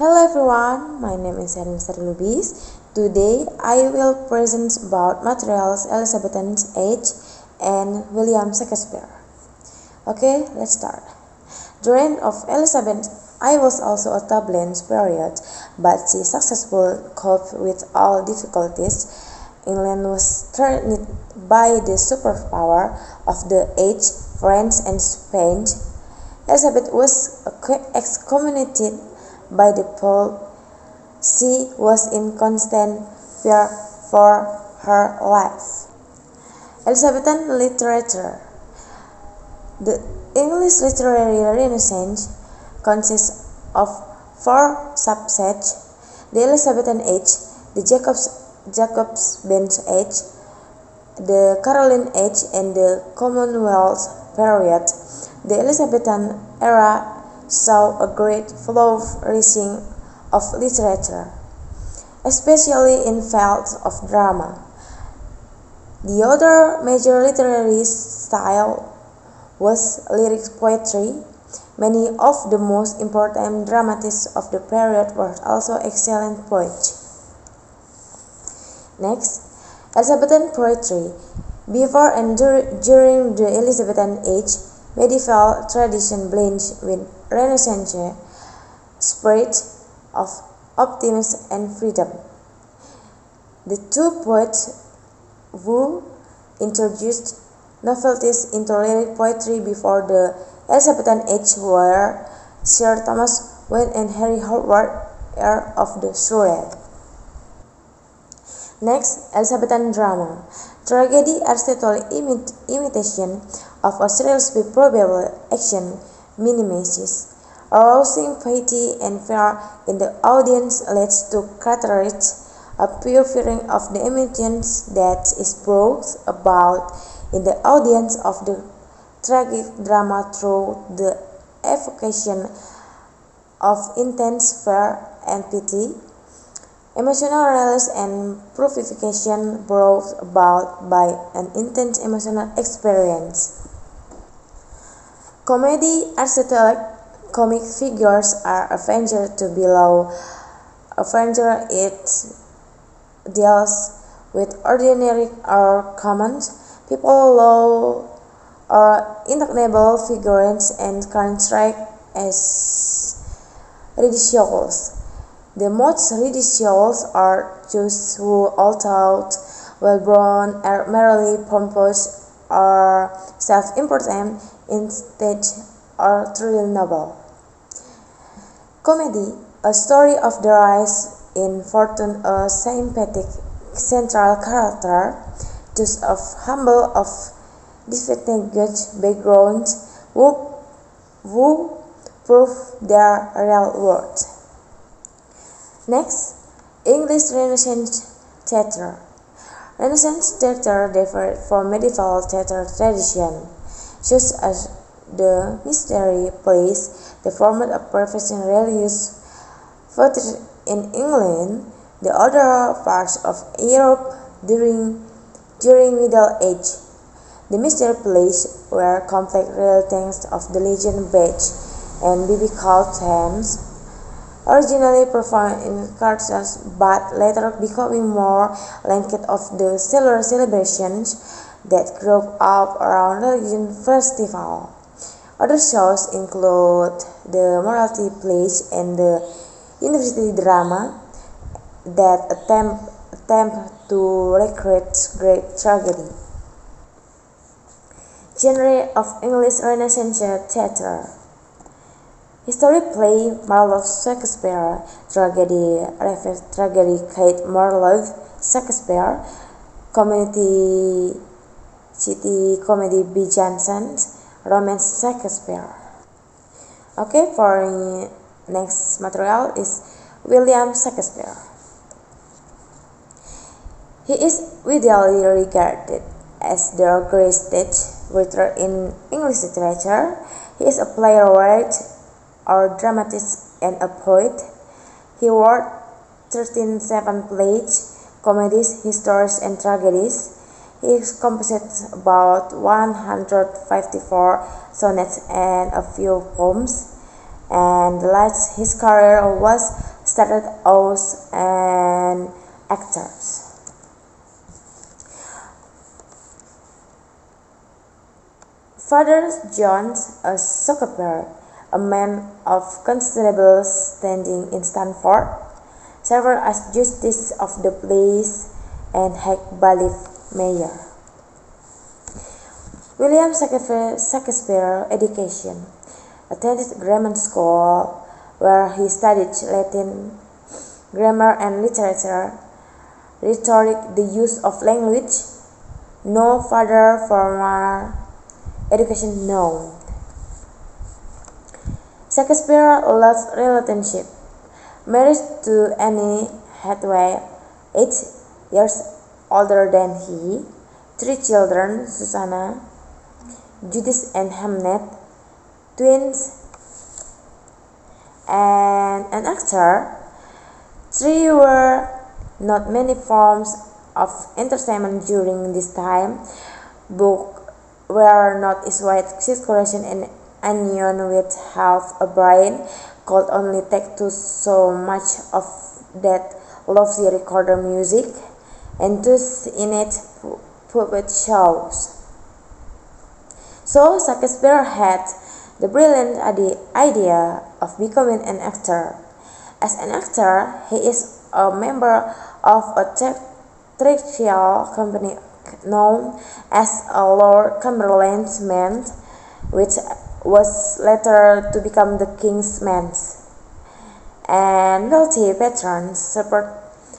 Hello everyone, my name is HerlinaSari Lubis. Today I will present about materials Elizabethan age and William Shakespeare. Okay, let's start. The reign of Elizabeth I was also a turbulent period, but she successfully coped with all difficulties. England was threatened by the superpower of the age, France and Spain. Elizabeth was excommunicated by the Pope. She was in constant fear for her life. Elizabethan literature. The English literary renaissance consists of four subsets: the Elizabethan age, the Jacobin age, the Caroline age, and the Commonwealth period. The Elizabethan era saw a great flourishing of literature, especially in fields of drama. The other major literary style was lyric poetry. Many of the most important dramatists of the period were also excellent poets. Next, Elizabethan poetry. Before and during the Elizabethan age, medieval tradition blends with Renaissance spirit of optimism and freedom. The two poets who introduced novelties into lyric poetry before the Elizabethan age were Sir Thomas Wynne and Henry Howard, heir of the Surrey. Next, Elizabethan drama. Tragedy artificial imitation of a seriously probable action minimizes, arousing pity and fear in the audience leads to catharsis, a pure feeling of the emotions that is brought about in the audience of the tragic drama through the evocation of intense fear and pity. Emotional release and purification brought about by an intense emotional experience. Comedy aristocratic comic figures are Avenger to below. Avenger it deals with ordinary or common people, low or intangible figurines, and can strike as ridiculous. The most ridiculous are those who, although well-born, are merely pompous or self-important, instead are truly noble. Comedy, a story of the rise in fortune, a sympathetic central character, those of humble, of distinguished backgrounds, who prove their real worth. Next, English Renaissance theatre. Renaissance theatre differed from medieval theatre tradition, such as the mystery plays, the format of professional religious theatre in England, the other parts of Europe during Middle Age. The mystery plays were complex retellings of the legend-based and biblical themes, originally performed in churches but later becoming more linked of the secular celebrations that grew up around religious festival. Other shows include the morality plays and the university drama that attempt to recreate great tragedy. Genre of English Renaissance theatre. History play Marlowe Shakespeare, tragedy Kate Marlowe Shakespeare, community city comedy B. Johnson, romance Shakespeare. Okay, for next material is William Shakespeare. He is widely regarded as the greatest writer in English literature. He is a playwright or dramatist and a poet. He wrote 13 plays, comedies, histories, and tragedies. He composed about 154 sonnets and a few poems, and his career was started as an actor. Father John, a shopkeeper, a man of considerable standing in Stanford, served as justice of the peace and High Bailiff mayor. William Shakespeare education attended grammar school where he studied Latin, grammar and literature, rhetoric, the use of language. No further formal education known. Shakespeare loved relationship. Married to Anne Hathaway, 8 years older than he, 3 children, Susanna, Judith and Hamnet, twins, and an actor. 3 were not many forms of entertainment during this time. Books were not issued, circulation and onion with half a brain could only take to so much of that lovely recorder music, and thus in it puppet shows. So Shakespeare had the brilliant idea of becoming an actor. As an actor, he is a member of a theatrical company known as Lord Cumberland's Men, which was later to become the King's Men, and wealthy patrons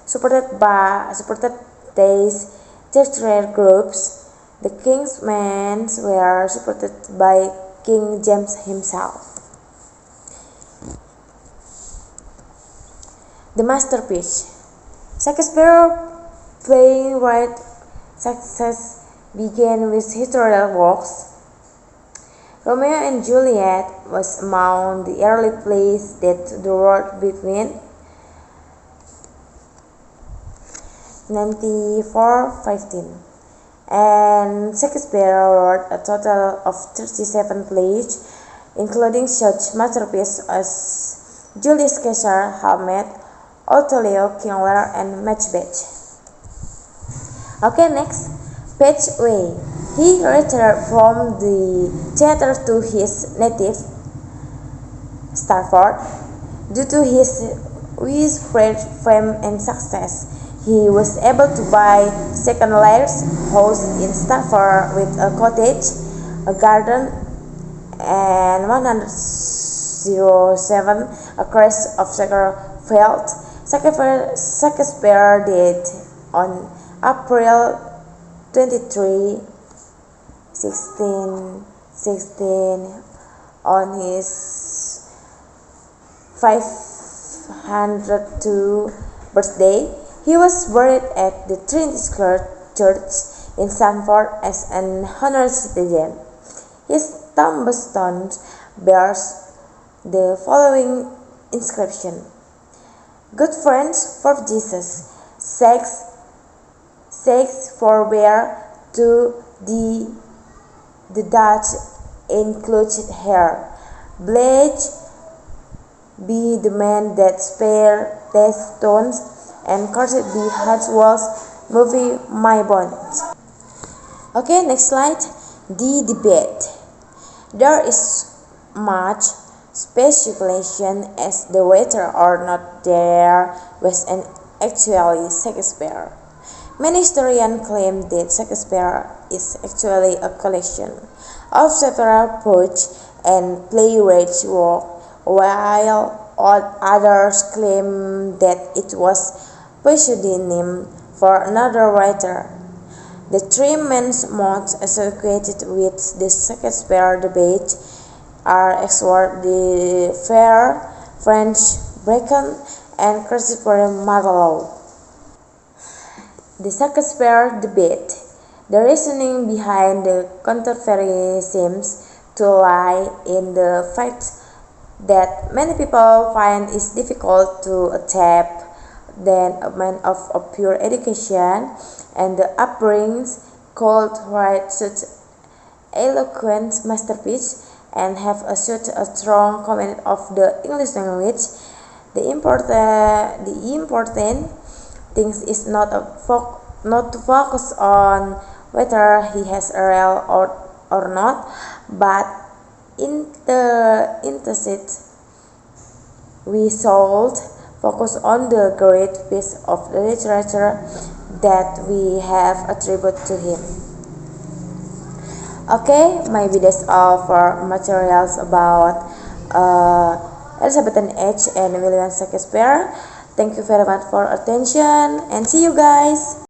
supported these theatrical groups. The King's Men were supported by King James himself. The masterpiece. Shakespeare's playwright success began with historical works. Romeo and Juliet was among the early plays that wrote between 94-15, and Shakespeare wrote a total of 37 plays, including such masterpieces as Julius Caesar, Hamlet, Othello, King Lear, and Macbeth. Okay, next, Page Way. He retired from the theater to his native Stanford. Due to his widespread fame and success, he was able to buy second-layers house in Stanford with a cottage, a garden, and 107 acres of soccer field. Shakespeare died on April 23, 1616 on his 502 birthday. He was buried at the Trinity Church in Stanford as an honorary citizen. His tombstone bears the following inscription: Good friends for Jesus' sakes forbear to the Dutch included here. Blessed be the man that spare death stones, and cursed be Hartwell's movie My Bones. Okay, next slide. The debate. There is much speculation as to whether or not there was an actually Shakespeare. Many historians claim that Shakespeare is actually a collection of several poets and playwrights' work, while others claim that it was pseudonym for another writer. The three main modes associated with the Shakespeare debate are Exward de Vere, French Bacon, and Christopher Marlowe. The Shakespeare debate. The reasoning behind the controversy seems to lie in the fact that many people find it difficult to adapt than a man of a pure education and the upbringings could write such eloquent masterpiece and have a such a strong command of the English language. The important things is not to focus on whether he has a real or not, but instead we should focus on the great piece of literature that we have attributed to him. Okay, maybe that's all for materials about Elizabethan age and William Shakespeare. Thank you very much for attention and see you guys.